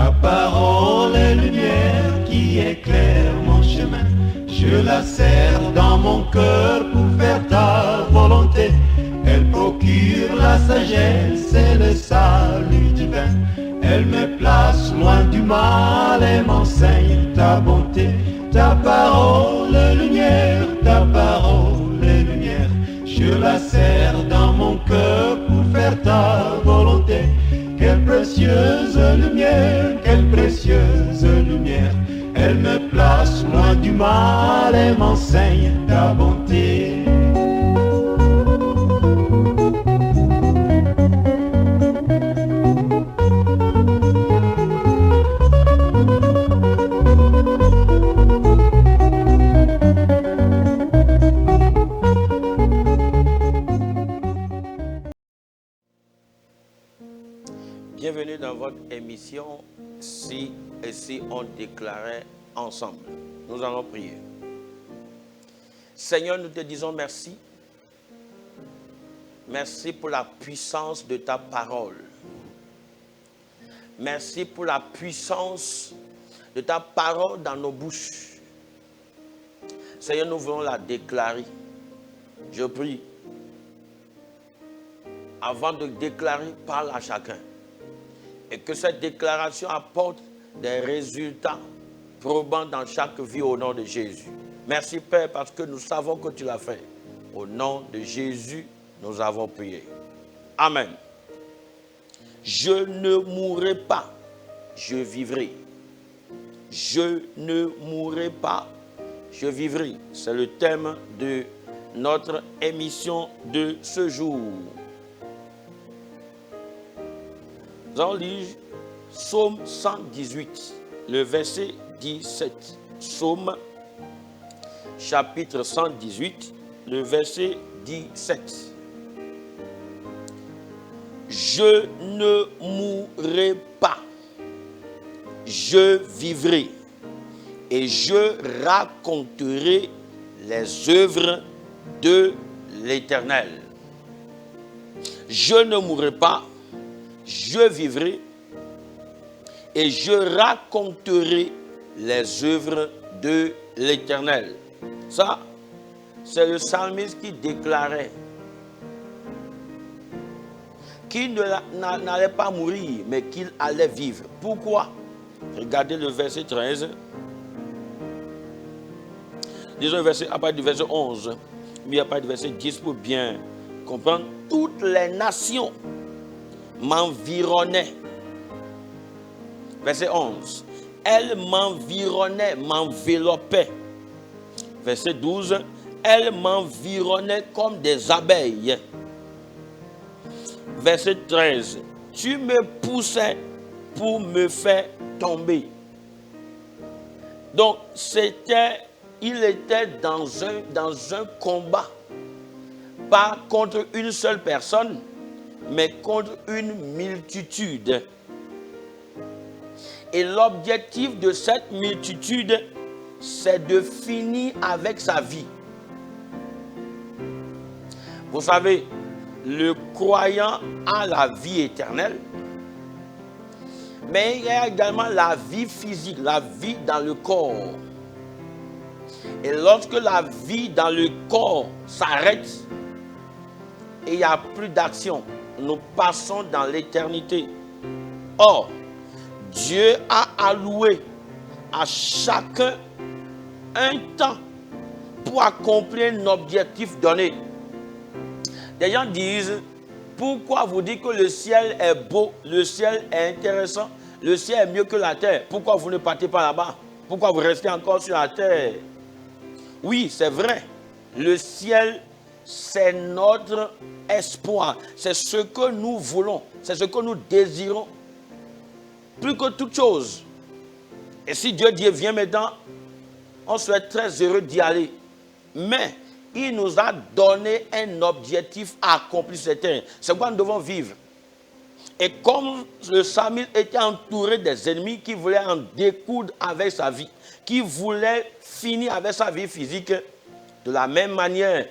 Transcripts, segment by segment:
Ta parole est lumière qui éclaire mon chemin. Je la serre dans mon cœur pour faire ta volonté. Elle procure la sagesse et le salut divin. Elle me place loin du mal et m'enseigne ta bonté. Ta parole est lumière, ta parole est lumière. Je la serre dans mon cœur pour faire ta volonté. Quelle précieuse lumière, quelle précieuse lumière. Elle me place loin du mal et m'enseigne ta bonté. Bienvenue dans votre émission Si et si on déclarait ensemble. Nous allons prier. Seigneur, nous te disons merci. Merci pour la puissance de ta parole. Merci pour la puissance de ta parole dans nos bouches. Seigneur, nous voulons la déclarer. Je prie. Avant de déclarer, parle à chacun. Et que cette déclaration apporte des résultats probants dans chaque vie au nom de Jésus. Merci Père parce que nous savons que tu l'as fait. Au nom de Jésus, nous avons prié. Amen. Je ne mourrai pas, je vivrai. Je ne mourrai pas, je vivrai. C'est le thème de notre émission de ce jour. Nous allons lire Psaume 118, le verset 17. Psaume chapitre 118, le verset 17. Je ne mourrai pas, je vivrai et je raconterai les œuvres de l'Éternel. Je ne mourrai pas, je vivrai et je raconterai les œuvres de l'Éternel. Ça, c'est le psalmiste qui déclarait qu'il n'allait pas mourir, mais qu'il allait vivre. Pourquoi? Regardez le verset 13. Disons le verset, à partir du verset 11, mais à partir du verset 10 pour bien comprendre. Toutes les nations m'environnaient. Verset 11. Elles m'environnaient, m'enveloppaient. Verset 12. Elles m'environnaient comme des abeilles. Verset 13. Tu me poussais pour me faire tomber. Donc, il était dans un combat. Pas contre une seule personne, mais contre une multitude. Et l'objectif de cette multitude, c'est de finir avec sa vie. Vous savez, le croyant a la vie éternelle, mais il y a également la vie physique, la vie dans le corps. Et lorsque la vie dans le corps s'arrête, et il n'y a plus d'action, nous passons dans l'éternité. Or, Dieu a alloué à chacun un temps pour accomplir un objectif donné. Des gens disent, pourquoi vous dites que le ciel est beau, le ciel est intéressant, le ciel est mieux que la terre? Pourquoi vous ne partez pas là-bas? Pourquoi vous restez encore sur la terre? Oui, c'est vrai. Le ciel, c'est notre espoir. C'est ce que nous voulons. C'est ce que nous désirons. Plus que toute chose. Et si Dieu dit, viens maintenant, on serait très heureux d'y aller. Mais il nous a donné un objectif à accomplir sur cette terre. C'est quoi nous devons vivre. Et comme le psalmiste était entouré des ennemis qui voulaient en découdre avec sa vie, qui voulaient finir avec sa vie physique, de la même manière,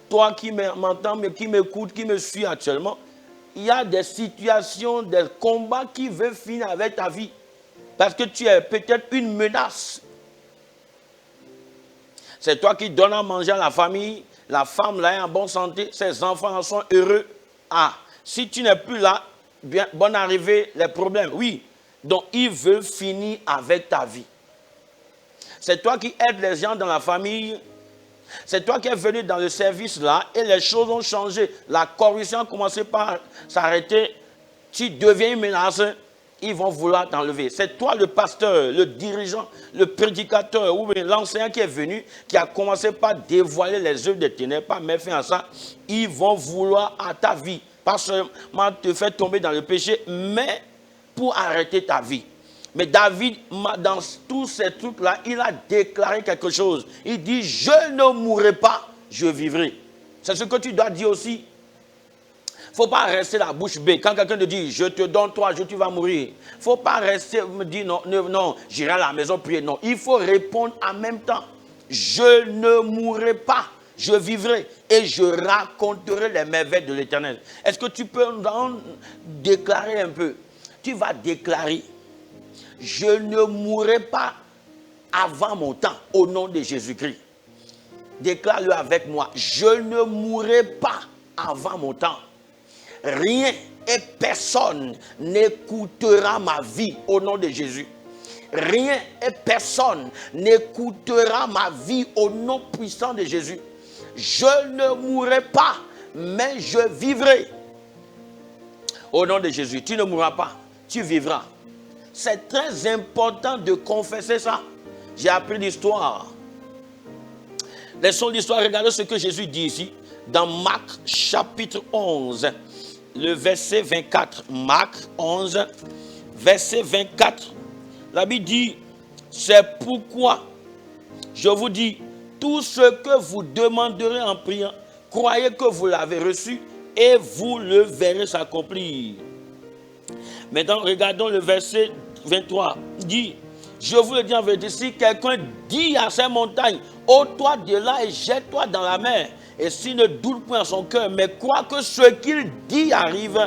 toi qui m'entends, mais qui m'écoute, qui me suis actuellement, il y a des situations, des combats qui veulent finir avec ta vie. Parce que tu es peut-être une menace. C'est toi qui donnes à manger à la famille, la femme là est en bonne santé, ses enfants en sont heureux. Ah, si tu n'es plus là, bien, bonne arrivée, les problèmes. Oui, donc ils veulent finir avec ta vie. C'est toi qui aides les gens dans la famille. C'est toi qui es venu dans le service là et les choses ont changé. La corruption a commencé par s'arrêter. Tu deviens une menace. Ils vont vouloir t'enlever. C'est toi le pasteur, le dirigeant, le prédicateur ou l'enseignant qui est venu, qui a commencé par dévoiler les œuvres des ténèbres, par mettre fin à ça. Ils vont vouloir à ta vie. Pas seulement te faire tomber dans le péché, mais pour arrêter ta vie. Mais David, dans tous ces trucs-là, il a déclaré quelque chose. Il dit, je ne mourrai pas, je vivrai. C'est ce que tu dois dire aussi. Il ne faut pas rester la bouche bée. Quand quelqu'un te dit, je te donne 3 jours, tu vas mourir. Il ne faut pas rester, me dire, non, j'irai à la maison prier. Non, il faut répondre en même temps. Je ne mourrai pas, je vivrai et je raconterai les merveilles de l'Éternel. Est-ce que tu peux en déclarer un peu? Tu vas déclarer, je ne mourrai pas avant mon temps, au nom de Jésus-Christ. Déclare-le avec moi, je ne mourrai pas avant mon temps. Rien et personne n'écoutera ma vie au nom de Jésus. Rien et personne n'écoutera ma vie au nom puissant de Jésus. Je ne mourrai pas, mais je vivrai. Au nom de Jésus, tu ne mourras pas, tu vivras. C'est très important de confesser ça. J'ai appris l'histoire. Laissons l'histoire, regardez ce que Jésus dit ici, dans Marc chapitre 11. Le verset 24, Marc 11, verset 24, la Bible dit, c'est pourquoi je vous dis, tout ce que vous demanderez en priant, croyez que vous l'avez reçu et vous le verrez s'accomplir. Maintenant, regardons le verset 23, il dit, je vous le dis en vérité, si quelqu'un dit à ces montagnes, ôte-toi de là et jette-toi dans la mer, et s'il ne doute point en son cœur, mais croit que ce qu'il dit arrive,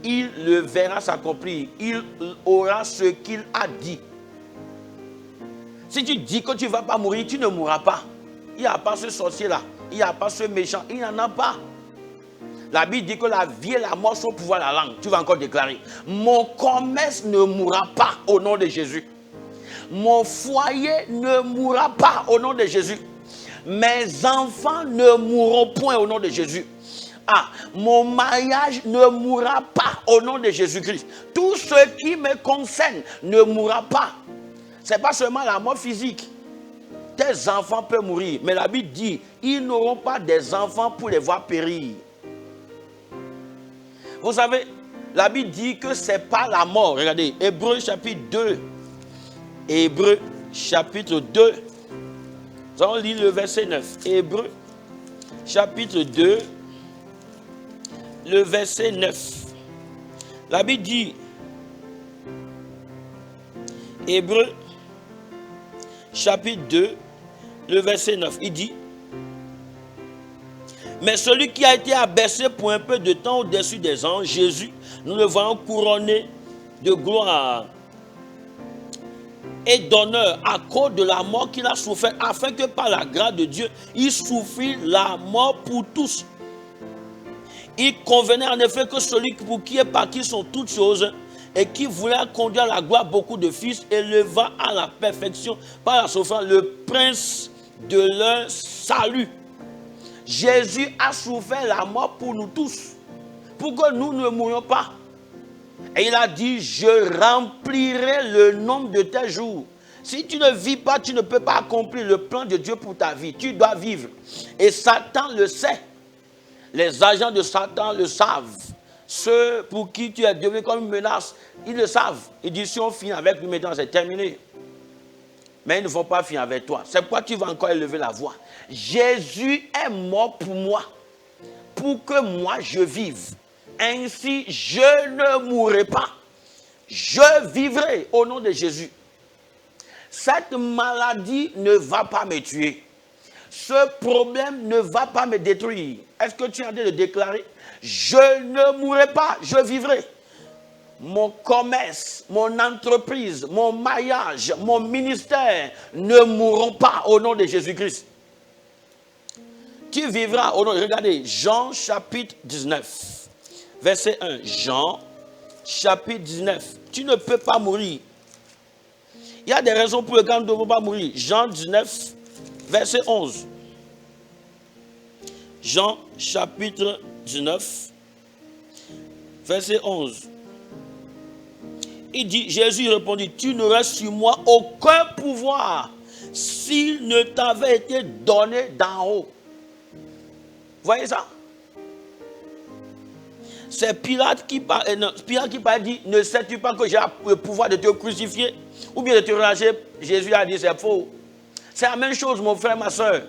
il le verra s'accomplir. Il aura ce qu'il a dit. Si tu dis que tu ne vas pas mourir, tu ne mourras pas. Il n'y a pas ce sorcier-là. Il n'y a pas ce méchant. Il n'y en a pas. La Bible dit que la vie et la mort sont au pouvoir de la langue. Tu vas encore déclarer. Mon commerce ne mourra pas au nom de Jésus. Mon foyer ne mourra pas au nom de Jésus. Mes enfants ne mourront point au nom de Jésus. Ah, mon mariage ne mourra pas au nom de Jésus-Christ. Tout ce qui me concerne ne mourra pas. Ce n'est pas seulement la mort physique. Tes enfants peuvent mourir. Mais la Bible dit, ils n'auront pas des enfants pour les voir périr. Vous savez, la Bible dit que ce n'est pas la mort. Regardez, Hébreux chapitre 2. Hébreux chapitre 2. Nous allons lire le verset 9. Hébreux, chapitre 2, le verset 9. La Bible dit, Hébreux, chapitre 2, le verset 9. Il dit, mais celui qui a été abaissé pour un peu de temps au-dessus des anges, Jésus, nous le voyons couronné de gloire et d'honneur à cause de la mort qu'il a souffert, afin que par la grâce de Dieu, il souffrit la mort pour tous. Il convenait en effet que celui pour qui est parti sont toutes choses et qui voulait conduire à la gloire beaucoup de fils, éleva à la perfection par la souffrance le prince de leur salut. Jésus a souffert la mort pour nous tous, pour que nous ne mourions pas. Et il a dit, je remplirai le nombre de tes jours. Si tu ne vis pas, tu ne peux pas accomplir le plan de Dieu pour ta vie. Tu dois vivre. Et Satan le sait. Les agents de Satan le savent. Ceux pour qui tu es devenu comme une menace, ils le savent. Ils disent, si on finit avec lui maintenant, c'est terminé. Mais ils ne vont pas finir avec toi. C'est pourquoi tu vas encore élever la voix. Jésus est mort pour moi, pour que moi je vive. Ainsi, je ne mourrai pas. Je vivrai au nom de Jésus. Cette maladie ne va pas me tuer. Ce problème ne va pas me détruire. Est-ce que tu es en train de déclarer? Je ne mourrai pas, je vivrai. mon commerce, mon entreprise, mon mariage, mon ministère ne mourront pas au nom de Jésus-Christ. Tu vivras au nom de... Regardez, Jean chapitre 19, verset 1. Jean chapitre 19. Tu ne peux pas mourir. Il y a des raisons pour lesquelles nous ne devons pas mourir. Jean 19, verset 11. Jean chapitre 19, verset 11. Il dit, Jésus répondit, tu n'aurais sur moi aucun pouvoir s'il ne t'avait été donné d'en haut. Voyez ça? C'est Pilate qui parle, dit, ne sais-tu pas que j'ai le pouvoir de te crucifier ou bien de te relâcher? Jésus a dit, c'est faux. C'est la même chose, mon frère, ma soeur.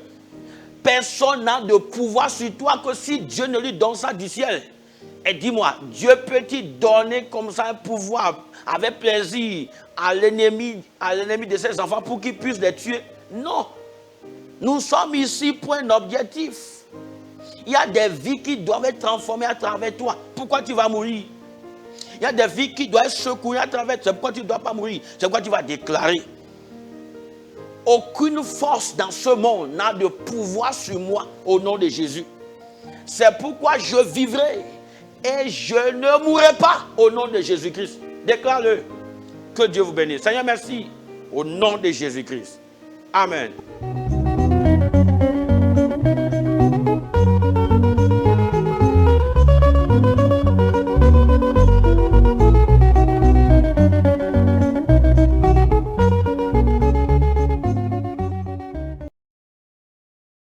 Personne n'a de pouvoir sur toi que si Dieu ne lui donne ça du ciel. Et dis-moi, Dieu peut-il donner comme ça un pouvoir avec plaisir à l'ennemi de ses enfants pour qu'il puisse les tuer? Non. Nous sommes ici pour un objectif. Il y a des vies qui doivent être transformées à travers toi. Pourquoi tu vas mourir? Il y a des vies qui doivent être secouées à travers toi. C'est pourquoi tu ne dois pas mourir. C'est pourquoi tu vas déclarer. Aucune force dans ce monde n'a de pouvoir sur moi au nom de Jésus. C'est pourquoi je vivrai et je ne mourrai pas au nom de Jésus-Christ. Déclare-le. Que Dieu vous bénisse. Seigneur, merci. Au nom de Jésus-Christ. Amen.